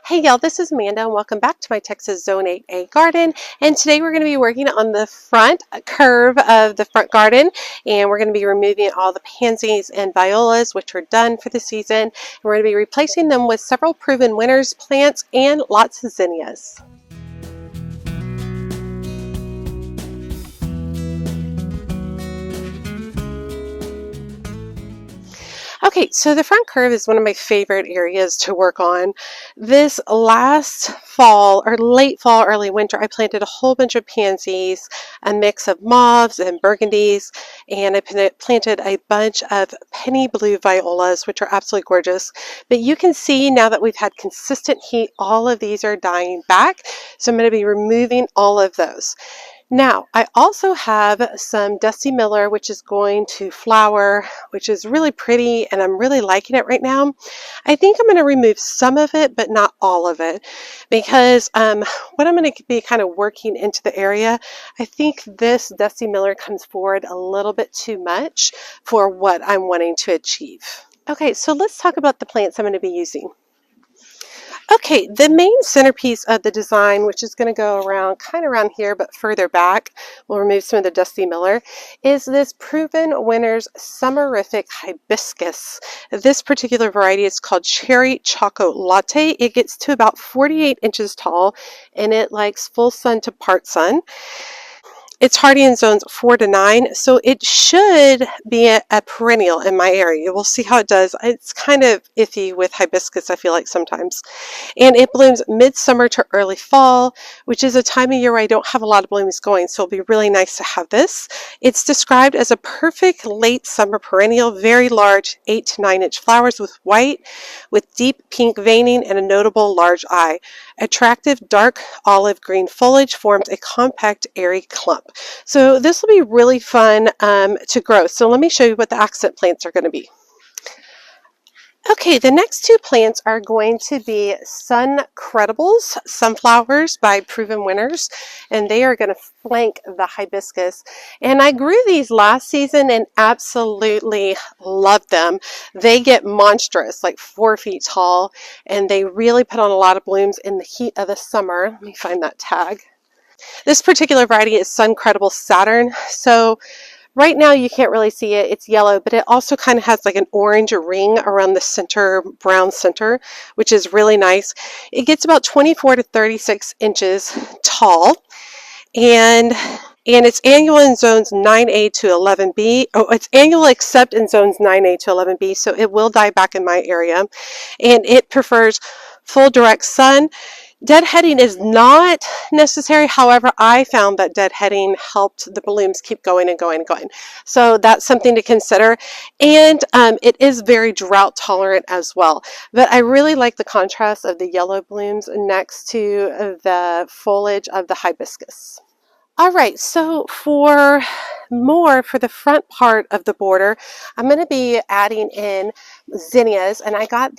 Hey y'all, this is Amanda and welcome back to my Texas Zone 8A garden. And today we're going to be working on the front curve of the front garden, and we're going to be removing all the pansies and violas which are done for the season. And we're going to be replacing them with several proven winners plants and lots of zinnias. Okay, so the front curve is one of my favorite areas to work on. This last fall, or late fall, early winter, I planted a whole bunch of pansies, a mix of mauves and burgundies, and I planted a bunch of penny blue violas, which are absolutely gorgeous. But you can see now that we've had consistent heat, all of these are dying back, so I'm going to be removing all of those. Now, I also have some Dusty Miller, which is going to flower, which is really pretty, and I'm really liking it right now. I think I'm going to remove some of it, but not all of it, because what I'm going to be kind of working into the area, I think this Dusty Miller comes forward a little bit too much for what I'm wanting to achieve. Okay, so let's talk about the plants I'm going to be using. Okay, the main centerpiece of the design, which is going to go around, kind of around here, but further back, we'll remove some of the Dusty Miller, is this Proven Winners Summerific Hibiscus. This particular variety is called Cherry Choco Latte. It gets to about 48 inches tall, and it likes full sun to part sun. It's hardy in zones 4 to 9, so it should be a perennial in my area. We'll see how it does. It's kind of iffy with hibiscus, I feel like sometimes. And it blooms midsummer to early fall, which is a time of year where I don't have a lot of blooms going, so it'll be really nice to have this. It's described as a perfect late summer perennial, very large 8 to 9 inch flowers with white, with deep pink veining and a notable large eye. Attractive dark olive green foliage forms a compact airy clump. So this will be really fun to grow. So let me show you what the accent plants are going to be. Okay, the next two plants are going to be Suncredibles, sunflowers by Proven Winners, and they are going to flank the hibiscus. And I grew these last season and absolutely loved them. They get monstrous, like 4 feet tall, and they really put on a lot of blooms in the heat of the summer. Let me find that tag. This particular variety is Suncredible Saturn. So right now you can't really see it, it's yellow, but it also kind of has like an orange ring around the center, brown center, which is really nice. It gets about 24 to 36 inches tall, and it's annual in zones 9A to 11B. Oh, it's annual except in zones 9A to 11B, so it will die back in my area. And it prefers full direct sun. Deadheading is not necessary. However, I found that deadheading helped the blooms keep going and going and going. So that's something to consider. And it is very drought tolerant as well. But I really like the contrast of the yellow blooms next to the foliage of the hibiscus. All right, so for the front part of the border, I'm going to be adding in zinnias, and I got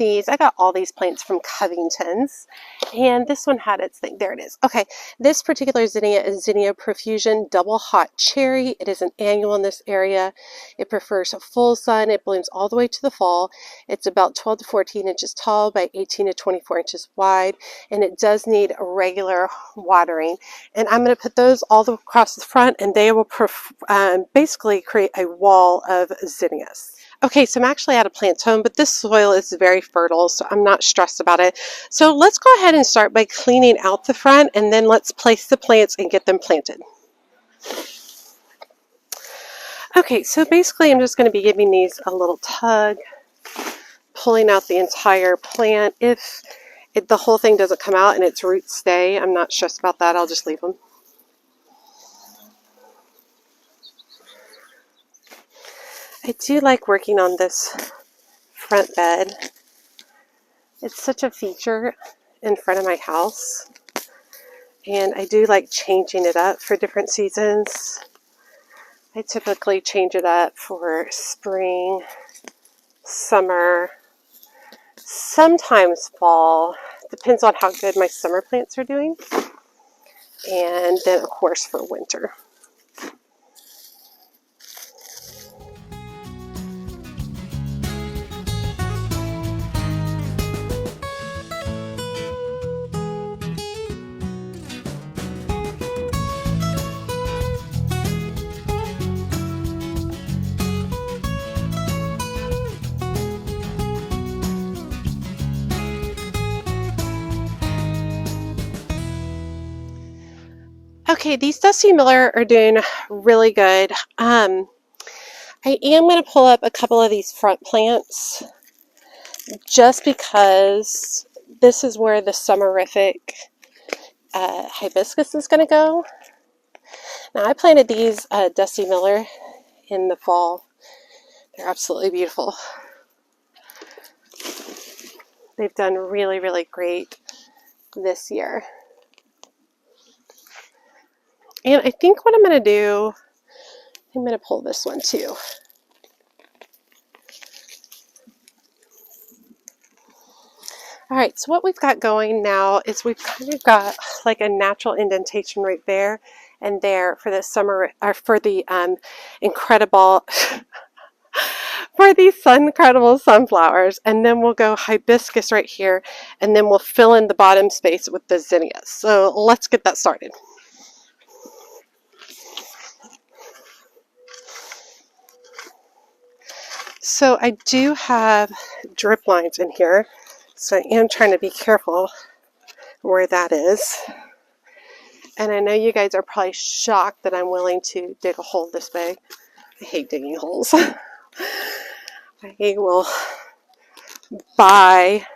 all these plants from Covington's, and this one had its thing. There it is. Okay, this particular zinnia is Zinnia Profusion Double Hot Cherry. It is an annual in this area. It prefers full sun. It blooms all the way to the fall. It's about 12 to 14 inches tall by 18 to 24 inches wide, and it does need regular watering. And I'm going to put those all across the front, and they will basically create a wall of zinnias. Okay, so I'm actually at a plant's home, but this soil is very fertile, so I'm not stressed about it. So let's go ahead and start by cleaning out the front, and then let's place the plants and get them planted. Okay, so basically I'm just going to be giving these a little tug, pulling out the entire plant. If the whole thing doesn't come out and its roots stay, I'm not stressed about that. I'll just leave them. I do like working on this front bed. It's such a feature in front of my house, and I do like changing it up for different seasons. I typically change it up for spring, summer, sometimes fall. Depends on how good my summer plants are doing, and then of course for winter. Okay, these Dusty Miller are doing really good. I am going to pull up a couple of these front plants just because this is where the Summerific Hibiscus is going to go. Now, I planted these Dusty Miller in the fall. They're absolutely beautiful. They've done really, really great this year. And I think what I'm going to do, I'm going to pull this one too. All right, so what we've got going now is we've kind of got like a natural indentation right there and there for the summer, or for the incredible, for these Suncredible sunflowers, and then we'll go hibiscus right here, and then we'll fill in the bottom space with the zinnias. So let's get that started. So I do have drip lines in here, so I am trying to be careful where that is. And I know you guys are probably shocked that I'm willing to dig a hole this big. I hate digging holes. I will buy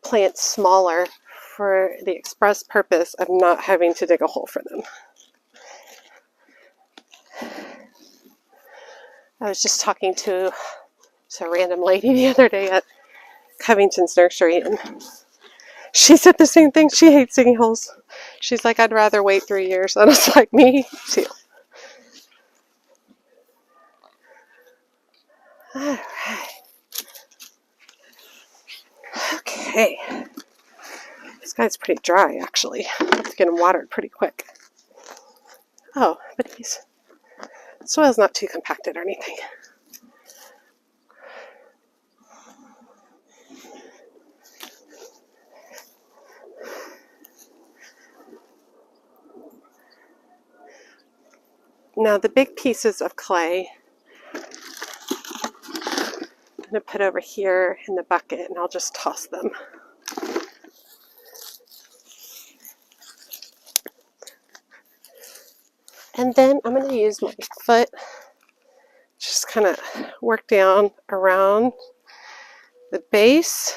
plants smaller for the express purpose of not having to dig a hole for them. I was just talking to a random lady the other day at Covington's nursery, and she said the same thing. She hates digging holes. She's like, I'd rather wait 3 years. And I was like, me too. All right. Okay. This guy's pretty dry, actually. It's getting watered pretty quick. Oh, but the soil's not too compacted or anything. Now the big pieces of clay I'm going to put over here in the bucket, and I'll just toss them. And then I'm going to use my foot, just kind of work down around the base,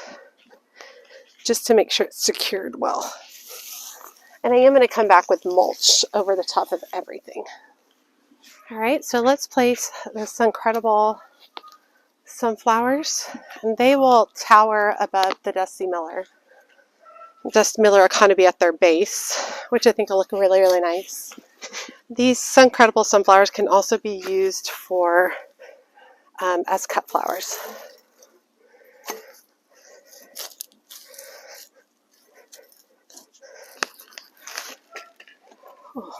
just to make sure it's secured well. And I am going to come back with mulch over the top of everything. All right, so let's place the Suncredible sunflowers, and they will tower above the Dusty Miller. Dusty Miller will kind of be at their base, which I think will look really, really nice. These Suncredible sunflowers can also be used for as cut flowers. Oh,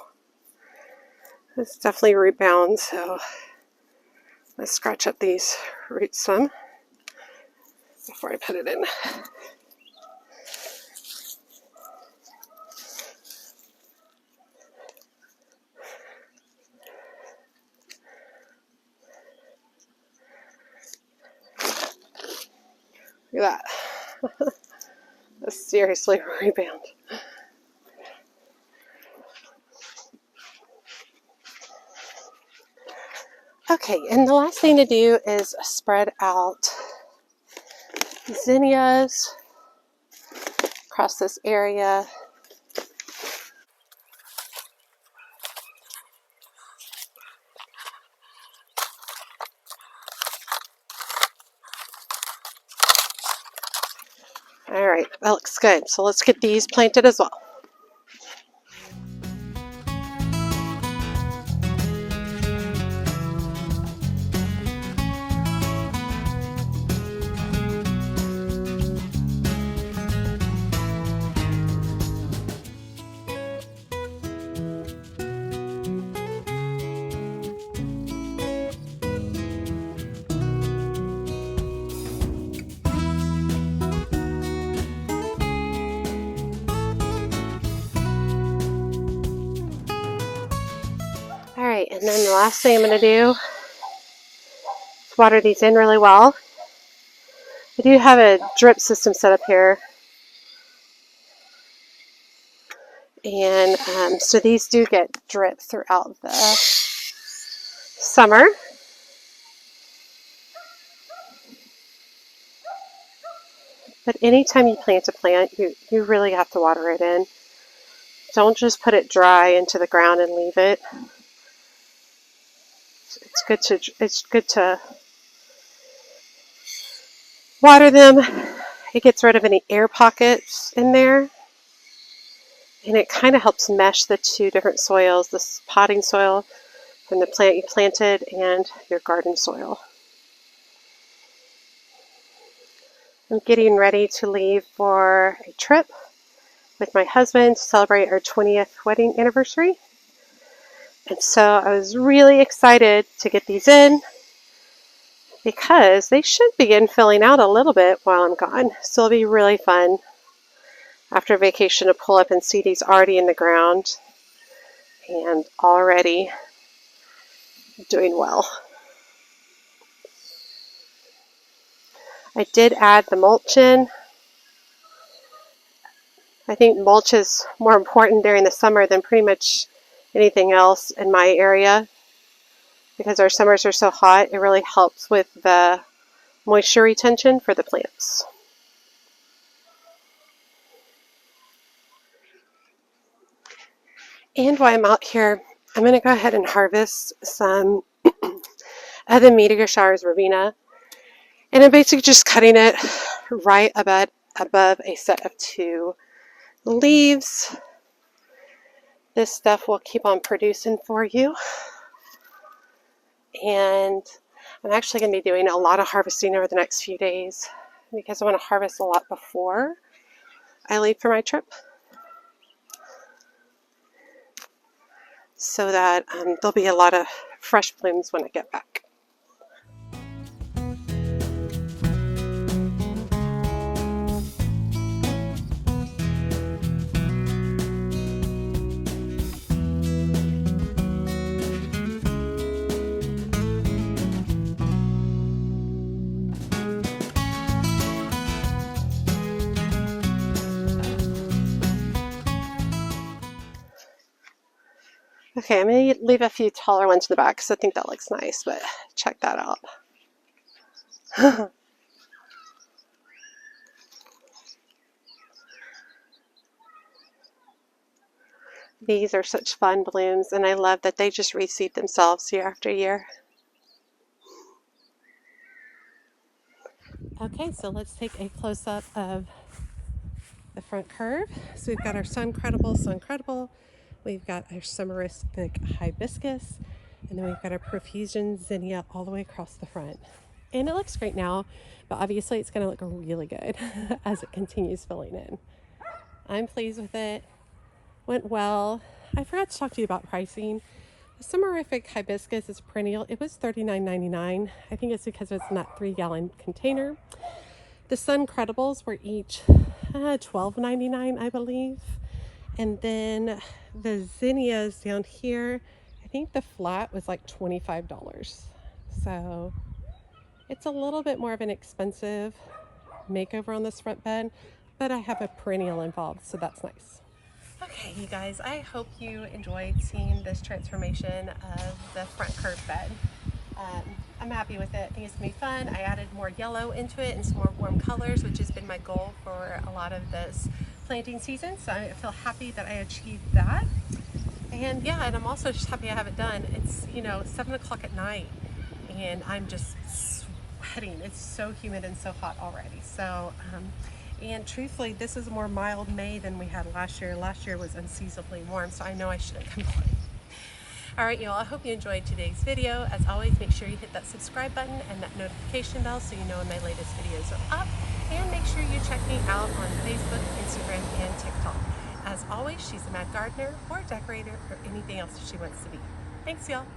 it's definitely root bound, so let's scratch up these roots some before I put it in. Look at that. That's seriously rebound. Okay, and the last thing to do is spread out zinnias across this area. All right, that looks good. So let's get these planted as well. All right, and then the last thing I'm going to do is water these in really well. I do have a drip system set up here, And so these do get drip throughout the summer. But anytime you plant a plant, you really have to water it in. Don't just put it dry into the ground and leave it. It's good to water them. It gets rid of any air pockets in there. And it kind of helps mesh the two different soils, this potting soil from the plant you planted and your garden soil. I'm getting ready to leave for a trip with my husband to celebrate our 20th wedding anniversary. And so I was really excited to get these in because they should begin filling out a little bit while I'm gone. So it'll be really fun after vacation to pull up and see these already in the ground and already doing well. I did add the mulch in. I think mulch is more important during the summer than pretty much anything else in my area because our summers are so hot. It really helps with the moisture retention for the plants. And while I'm out here, I'm going to go ahead and harvest some of the meteor showers verbena. And I'm basically just cutting it right above a set of 2 leaves. This stuff will keep on producing for you. And I'm actually going to be doing a lot of harvesting over the next few days because I want to harvest a lot before I leave for my trip, so that there'll be a lot of fresh blooms when I get back. Okay, I'm going to leave a few taller ones in the back because I think that looks nice, but check that out. These are such fun blooms, and I love that they just reseed themselves year after year. Okay, so let's take a close-up of the front curve. So we've got our Suncredible. We've got our Summerific Hibiscus, and then we've got our Profusion Zinnia all the way across the front. And it looks great now, but obviously it's going to look really good as it continues filling in. I'm pleased with it. Went well. I forgot to talk to you about pricing. The Summerific Hibiscus is perennial. It was $39.99. I think it's because it's in that 3-gallon container. The Suncredibles were each $12.99, I believe. And then the Zinnias down here, I think the flat was like $25. So it's a little bit more of an expensive makeover on this front bed, but I have a perennial involved, so that's nice. Okay, you guys, I hope you enjoyed seeing this transformation of the front curve bed. I'm happy with it. I think it's going to be fun. I added more yellow into it and some more warm colors, which has been my goal for a lot of this planting season. So I feel happy that I achieved that. And yeah, and I'm also just happy I have it done. It's, 7 o'clock at night and I'm just sweating. It's so humid and so hot already. So, and truthfully, this is a more mild May than we had last year. Last year was unseasonably warm, so I know I shouldn't complain. All right, y'all, I hope you enjoyed today's video. As always, make sure you hit that subscribe button and that notification bell so you know when my latest videos are up. And make sure you check me out on Facebook, Instagram, and TikTok. As always, she's a mad gardener or decorator or anything else she wants to be. Thanks, y'all.